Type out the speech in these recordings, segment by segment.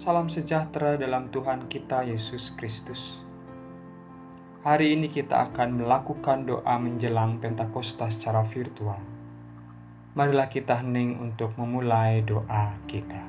Salam sejahtera dalam Tuhan kita Yesus Kristus. Hari ini kita akan melakukan doa menjelang Pentakosta secara virtual. Marilah kita hening untuk memulai doa kita.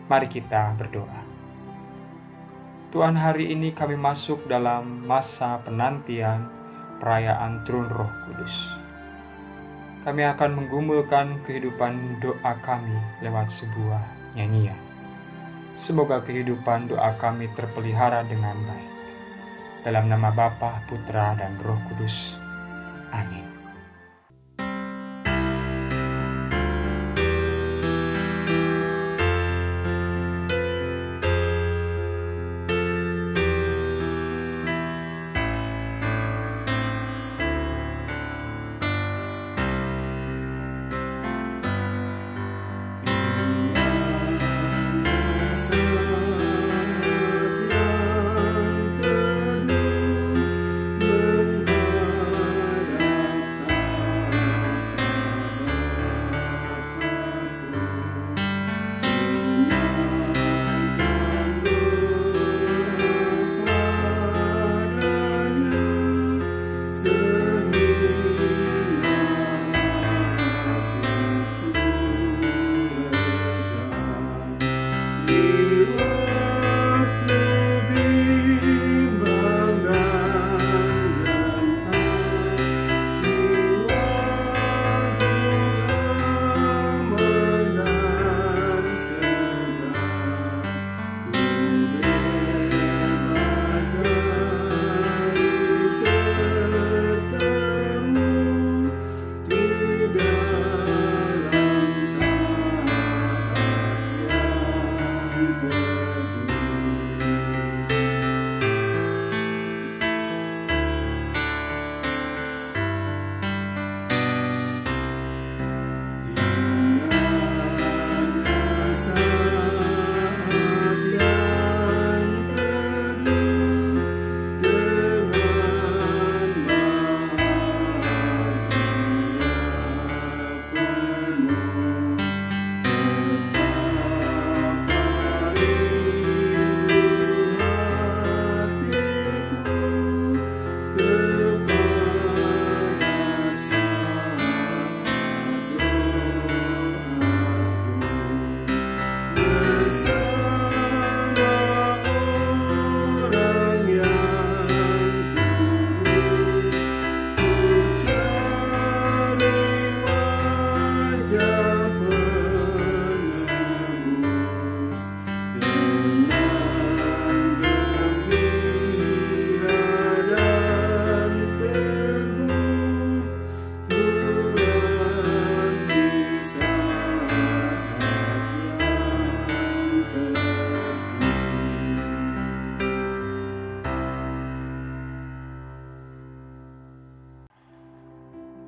Mari kita berdoa. Tuhan, hari ini kami masuk dalam masa penantian perayaan Turun Roh Kudus. Kami akan menggumulkan kehidupan doa kami lewat sebuah nyanyian. Semoga kehidupan doa kami terpelihara dengan baik. Dalam nama Bapa, Putra, dan Roh Kudus. Amin.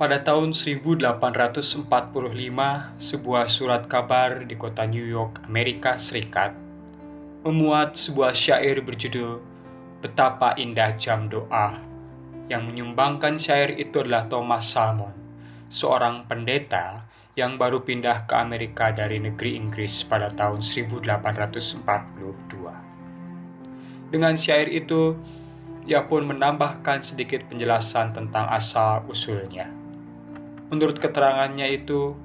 Pada tahun 1845, sebuah surat kabar di kota New York, Amerika Serikat, memuat sebuah syair berjudul Betapa Indah Jam Doa. Yang menyumbangkan syair itu adalah Thomas Salmon, seorang pendeta yang baru pindah ke Amerika dari negeri Inggris pada tahun 1842. Dengan syair itu, ia pun menambahkan sedikit penjelasan tentang asal-usulnya. Menurut keterangannya itu,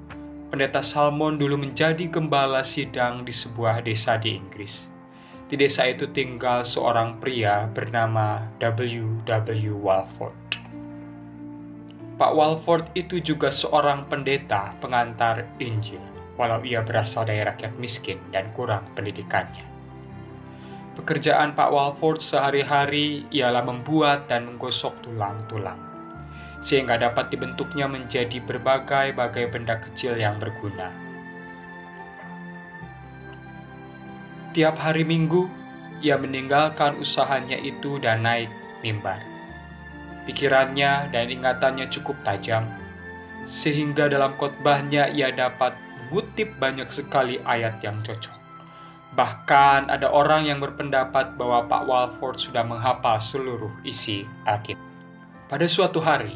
pendeta Salmon dulu menjadi gembala sidang di sebuah desa di Inggris. Di desa itu tinggal seorang pria bernama W. Walford. Pak Walford itu juga seorang pendeta pengantar Injil, walau ia berasal dari rakyat miskin dan kurang pendidikannya. Pekerjaan Pak Walford sehari-hari ialah membuat dan menggosok tulang-tulang, sehingga dapat dibentuknya menjadi berbagai-bagai benda kecil yang berguna. Setiap hari Minggu, ia meninggalkan usahanya itu dan naik mimbar. Pikirannya dan ingatannya cukup tajam, sehingga dalam khotbahnya ia dapat mengutip banyak sekali ayat yang cocok. Bahkan ada orang yang berpendapat bahwa Pak Walford sudah menghafal seluruh isi Alkitab. Pada suatu hari,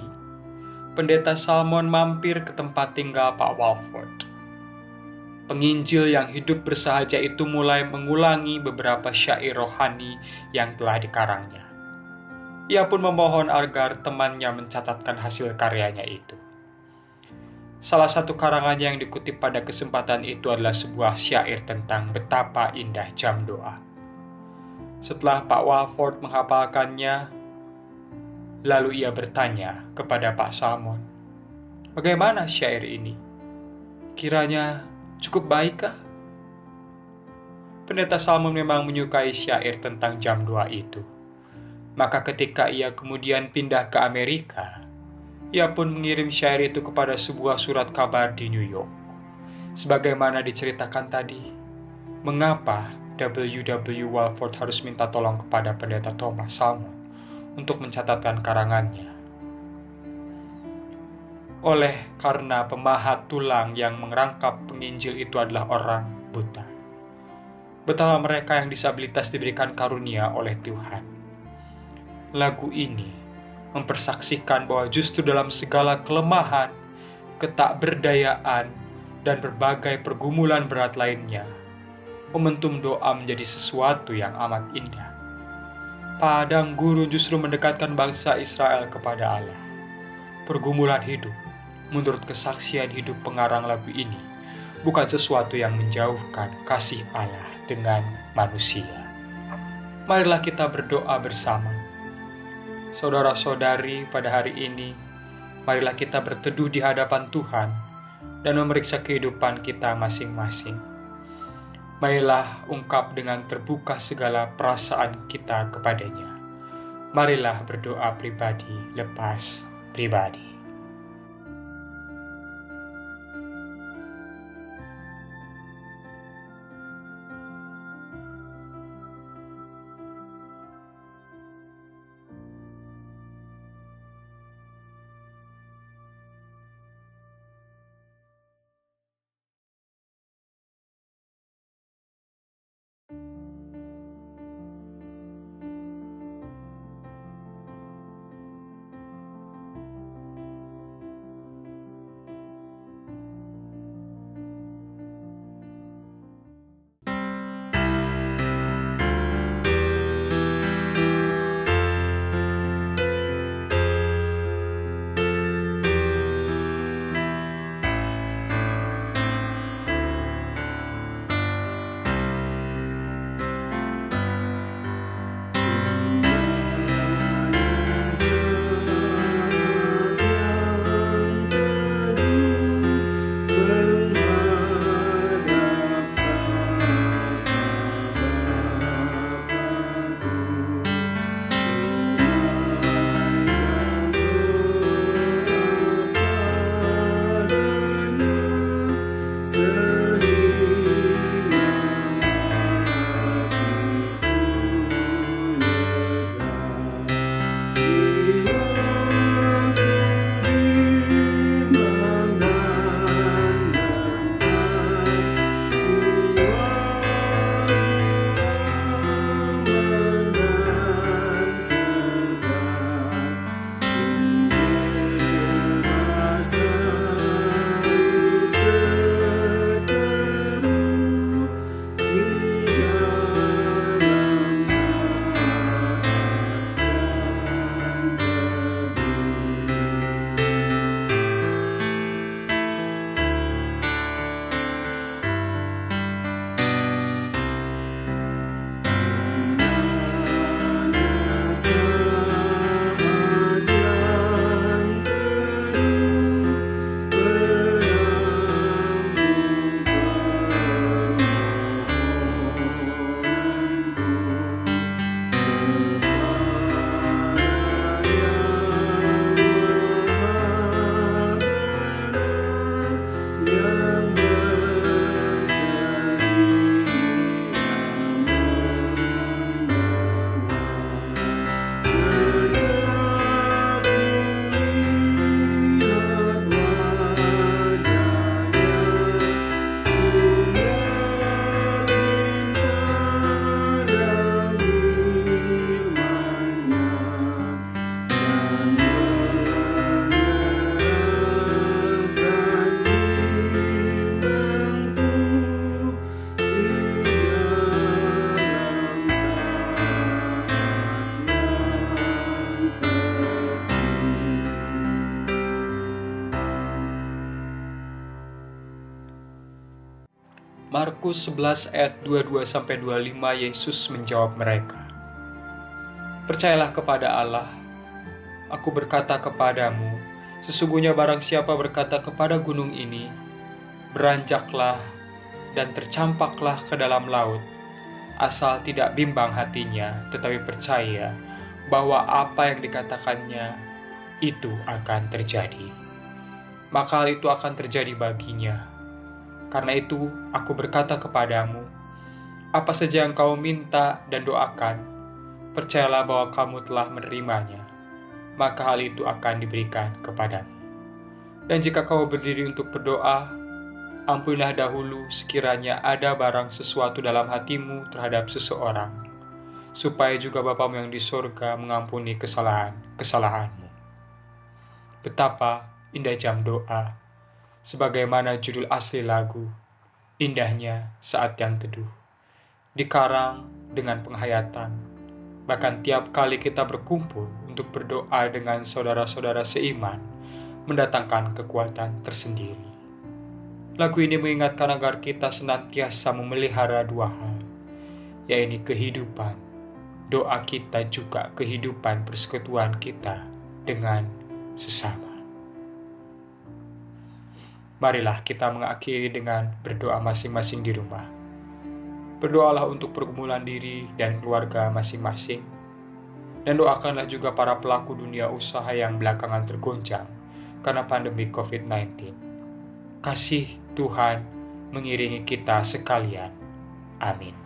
Pendeta Salmon mampir ke tempat tinggal Pak Walford. Penginjil yang hidup bersahaja itu mulai mengulangi beberapa syair rohani yang telah dikarangnya. Ia pun memohon agar temannya mencatatkan hasil karyanya itu. Salah satu karangannya yang dikutip pada kesempatan itu adalah sebuah syair tentang betapa indah jam doa. Setelah Pak Walford menghafalkannya, lalu ia bertanya kepada Pak Salmon, "Bagaimana syair ini? Kiranya cukup baikkah?" Pendeta Salmon memang menyukai syair tentang jam doa itu. Maka ketika ia kemudian pindah ke Amerika, ia pun mengirim syair itu kepada sebuah surat kabar di New York. Sebagaimana diceritakan tadi, mengapa W.W. Walford harus minta tolong kepada pendeta Thomas Salmon untuk mencatatkan karangannya? Karena pemahat tulang yang merangkap penginjil itu adalah orang buta. Betapa mereka yang disabilitas diberikan karunia oleh Tuhan. Lagu ini mempersaksikan bahwa justru dalam segala kelemahan, ketakberdayaan, dan berbagai pergumulan berat lainnya, momentum doa menjadi sesuatu yang amat indah. Padang gurun justru mendekatkan bangsa Israel kepada Allah. Pergumulan hidup, menurut kesaksian hidup pengarang lagu ini, bukan sesuatu yang menjauhkan kasih Allah dengan manusia. Marilah kita berdoa bersama. Saudara-saudari, pada hari ini, marilah kita berteduh di hadapan Tuhan dan memeriksa kehidupan kita masing-masing. Marilah ungkap dengan terbuka segala perasaan kita kepadanya. Marilah berdoa pribadi lepas pribadi. Markus 11 ayat 22-25 Yesus menjawab mereka, "Percayalah kepada Allah. Aku berkata kepadamu, sesungguhnya barang siapa berkata kepada gunung ini, beranjaklah dan tercampaklah ke dalam laut, asal tidak bimbang hatinya, tetapi percaya bahwa apa yang dikatakannya itu akan terjadi, maka hal itu akan terjadi baginya. Karena itu, aku berkata kepadamu, apa saja yang kau minta dan doakan, percayalah bahwa kamu telah menerimanya, maka hal itu akan diberikan kepadamu. Dan jika kau berdiri untuk berdoa, ampunilah dahulu sekiranya ada barang sesuatu dalam hatimu terhadap seseorang, supaya juga Bapamu yang di sorga mengampuni kesalahanmu." Betapa indah jam doa, sebagaimana judul asli lagu, indahnya saat yang teduh, dikarang dengan penghayatan. Bahkan tiap kali kita berkumpul untuk berdoa dengan saudara-saudara seiman, mendatangkan kekuatan tersendiri. Lagu ini mengingatkan agar kita senantiasa memelihara dua hal, yaitu kehidupan. Doa kita juga kehidupan persekutuan kita dengan sesama. Marilah kita mengakhiri dengan berdoa masing-masing di rumah. Berdoalah untuk pergumulan diri dan keluarga masing-masing. Dan doakanlah juga para pelaku dunia usaha yang belakangan tergoncang karena pandemi COVID-19. Kasih Tuhan mengiringi kita sekalian. Amin.